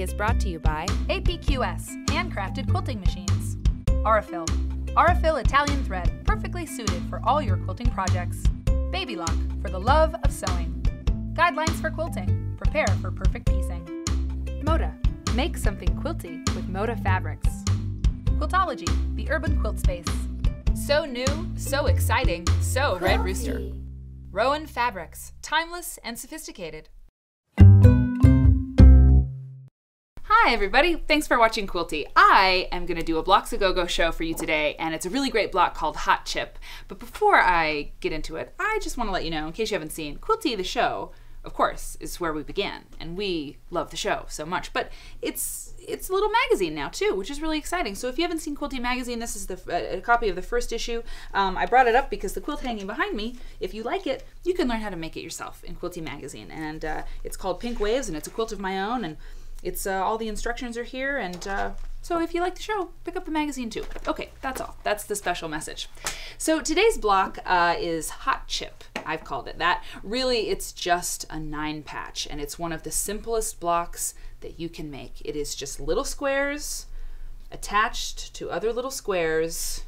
is brought to you by APQS, handcrafted quilting machines. Aurifil. Aurifil Italian thread, perfectly suited for all your quilting projects. Baby Lock, for the love of sewing. Guidelines for quilting. Prepare for perfect piecing. Moda. Make something quilty with Moda fabrics. Quiltology, the urban quilt space. So new, so exciting, so Red Rooster. Rowan Fabrics, timeless and sophisticated. Hi everybody, thanks for watching Quilty. I am going to do a Blocks A Go-Go show for you today, and it's a really great block called Hot Chip. But before I get into it, I just want to let you know, in case you haven't seen, Quilty the show, of course, is where we began, and we love the show so much. But it's a little magazine now too, which is really exciting. So if you haven't seen Quilty magazine, this is a copy of the first issue. I brought it up because the quilt hanging behind me, if you like it, you can learn how to make it yourself in Quilty magazine. And it's called Pink Waves, and it's a quilt of my own, and it's all the instructions are here. And so if you like the show, pick up the magazine too. Okay, that's all. That's the special message. So today's block is Hot Chip. I've called it that. Really, it's just a 9-patch, and it's one of the simplest blocks that you can make. It is just little squares attached to other little squares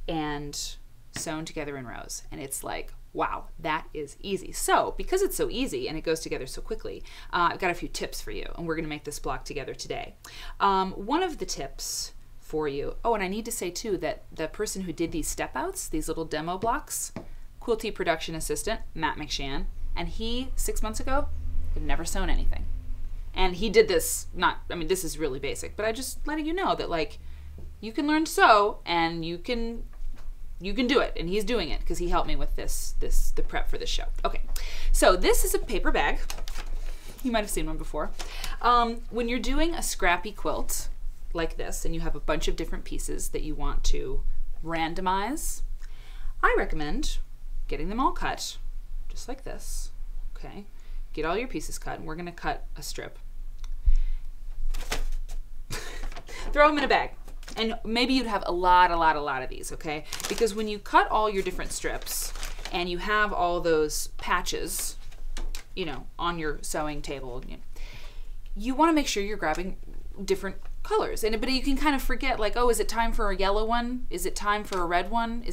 and sewn together in rows. And it's like, wow, that is easy. So because it's so easy and it goes together so quickly, I've got a few tips for you, and we're gonna make this block together today. One of the tips for you, oh, and I need to say too that the person who did these step outs, these little demo blocks, Quilty production assistant, Matt McShan, and he, 6 months ago, had never sewn anything. And he did this, this is really basic, but I just letting you know that like, you can learn to sew and you can do it, and he's doing it because he helped me with the prep for this show. Okay, so this is a paper bag. You might have seen one before. When you're doing a scrappy quilt like this, and you have a bunch of different pieces that you want to randomize, I recommend getting them all cut, just like this, okay? Get all your pieces cut, and we're gonna cut a strip. Throw them in a bag. And maybe you'd have a lot of these, okay? Because when you cut all your different strips and you have all those patches, you know, on your sewing table, you want to make sure you're grabbing different colors. But you can kind of forget, like, oh, is it time for a yellow one? Is it time for a red one?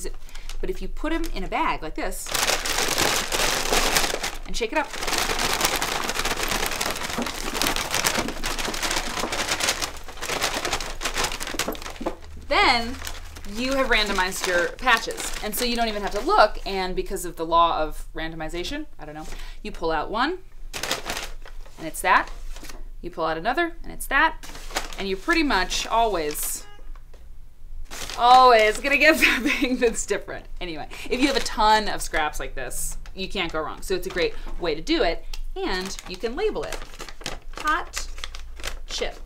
But if you put them in a bag like this and shake it up, then you have randomized your patches. And so you don't even have to look, and because of the law of randomization, I don't know, you pull out one, and it's that. You pull out another, and it's that. And you're pretty much always gonna get something that's different. Anyway, if you have a ton of scraps like this, you can't go wrong. So it's a great way to do it, and you can label it. Hot Chip.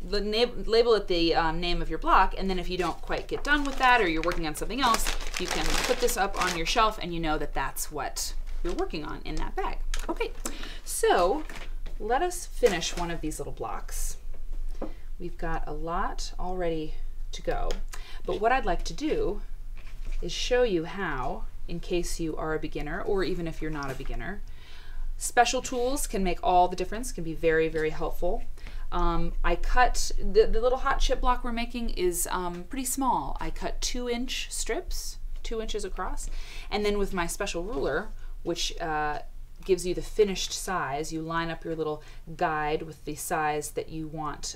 Label it the name of your block, and then if you don't quite get done with that or you're working on something else, you can put this up on your shelf and you know that that's what you're working on in that bag. Okay, so let us finish one of these little blocks. We've got a lot already to go, but what I'd like to do is show you how, in case you are a beginner or even if you're not a beginner, special tools can make all the difference, can be very, very helpful. I cut, the little Hot Chip block we're making is pretty small. I cut 2-inch strips, 2 inches across, and then with my special ruler, which gives you the finished size, you line up your little guide with the size that you want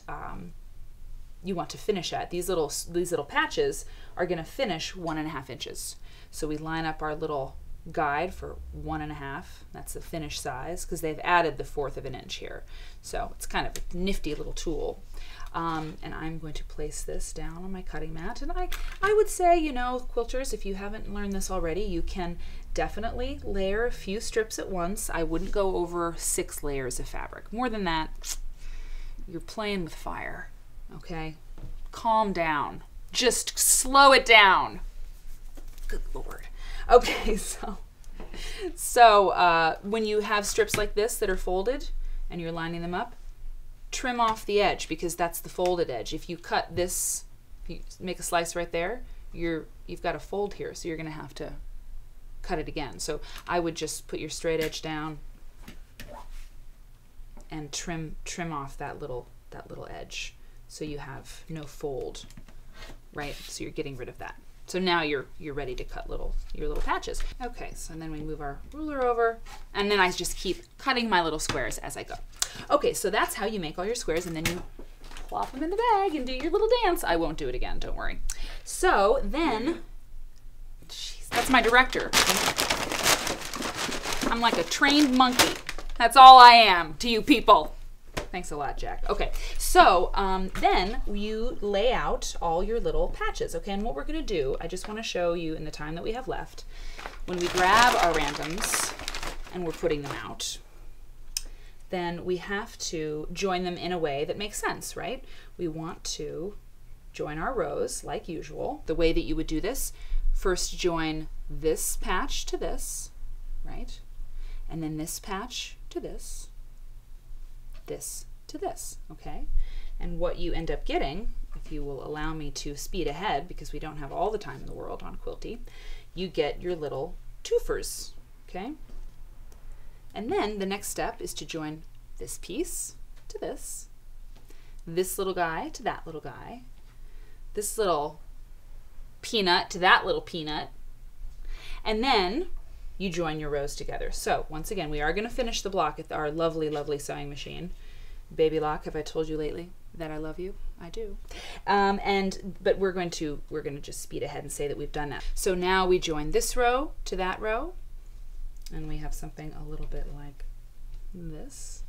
to finish at. These little patches are going to finish 1.5 inches. So we line up our little guide for 1.5. That's the finished size because they've added the 1/4 of an inch here. So it's kind of a nifty little tool. And I'm going to place this down on my cutting mat. And I would say, you know, quilters, if you haven't learned this already, you can definitely layer a few strips at once. I wouldn't go over 6 layers of fabric. More than that, you're playing with fire, okay? Calm down. Just slow it down. Good Lord. Okay, so when you have strips like this that are folded and you're lining them up, trim off the edge because that's the folded edge. If you cut this, if you make a slice right there, you've got a fold here, so you're going to have to cut it again. So I would just put your straight edge down and trim off that little edge so you have no fold, right? So you're getting rid of that. So now you're ready to cut your little patches. Okay, so then we move our ruler over, and then I just keep cutting my little squares as I go. Okay, so that's how you make all your squares, and then you plop them in the bag and do your little dance. I won't do it again, don't worry. So then, geez, that's my director. I'm like a trained monkey. That's all I am to you people. Thanks a lot, Jack. Okay, so then you lay out all your little patches, okay? And what we're gonna do, I just wanna show you in the time that we have left, when we grab our randoms and we're putting them out, then we have to join them in a way that makes sense, right? We want to join our rows like usual. The way that you would do this, first join this patch to this, right? And then this patch to this to this, okay? And what you end up getting, if you will allow me to speed ahead because we don't have all the time in the world on Quilty, you get your little twofers, okay? And then the next step is to join this piece to this little guy to that little guy, this little peanut to that little peanut, and then you join your rows together. So once again, we are going to finish the block at our lovely, lovely sewing machine. Baby lock, have I told you lately that I love you? I do. But we're going to just speed ahead and say that we've done that. So now we join this row to that row, and we have something a little bit like this.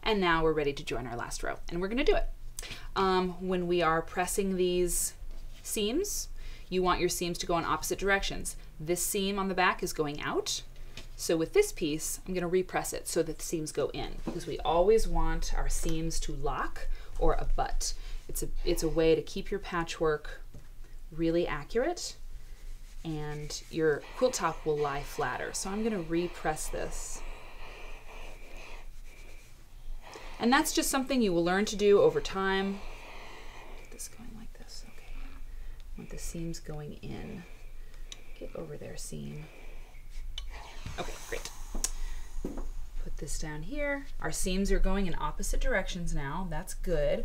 And now we're ready to join our last row, and we're going to do it. When we are pressing these seams, you want your seams to go in opposite directions. This seam on the back is going out. So with this piece, I'm going to repress it so that the seams go in, because we always want our seams to lock or abut. It's a way to keep your patchwork really accurate, and your quilt top will lie flatter. So I'm going to repress this. And that's just something you will learn to do over time. Get this going like this, okay. I want the seams going in. Get over there, seam. Okay, great. Put this down here. Our seams are going in opposite directions now. That's good.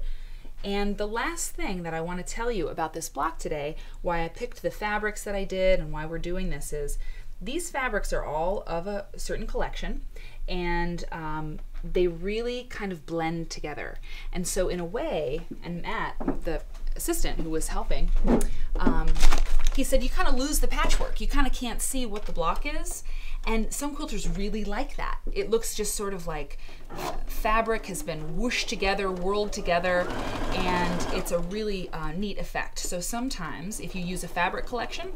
And the last thing that I want to tell you about this block today, why I picked the fabrics that I did and why we're doing this, is these fabrics are all of a certain collection, and they really kind of blend together. And so in a way, and Matt, the assistant who was helping, he said you kind of lose the patchwork. You kind of can't see what the block is. And some quilters really like that. It looks just sort of like fabric has been whooshed together, whirled together, and it's a really neat effect. So sometimes if you use a fabric collection,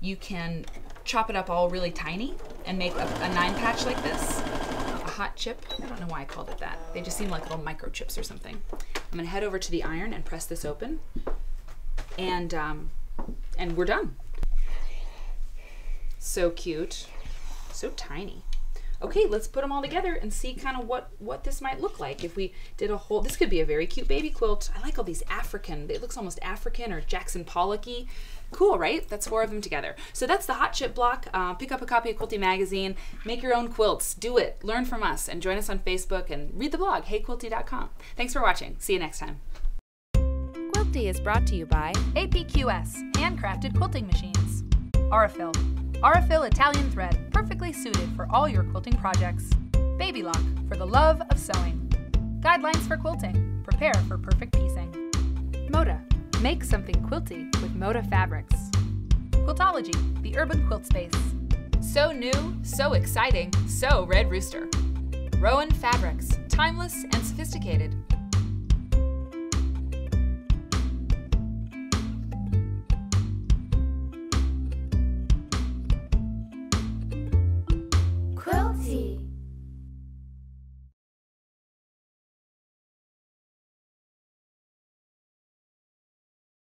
you can chop it up all really tiny and make a 9-patch like this, a hot chip. I don't know why I called it that. They just seem like little microchips or something. I'm gonna head over to the iron and press this open, and we're done. So cute. So tiny. Okay, let's put them all together and see kind of what this might look like if we did a whole, this could be a very cute baby quilt. I like all these African, it looks almost African or Jackson Pollocky. Cool, right? That's 4 of them together. So that's the hot chip block. Pick up a copy of Quilty Magazine, make your own quilts, do it, learn from us, and join us on Facebook and read the blog, heyquilty.com. Thanks for watching. See you next time. Quilty is brought to you by APQS, handcrafted quilting machines. Aurifil. Aurifil Italian thread, perfectly suited for all your quilting projects. Baby Lock, for the love of sewing. Guidelines for quilting, prepare for perfect piecing. Moda, make something quilty with Moda fabrics. Quiltology, the urban quilt space. So new, so exciting, so Red Rooster. Rowan Fabrics, timeless and sophisticated.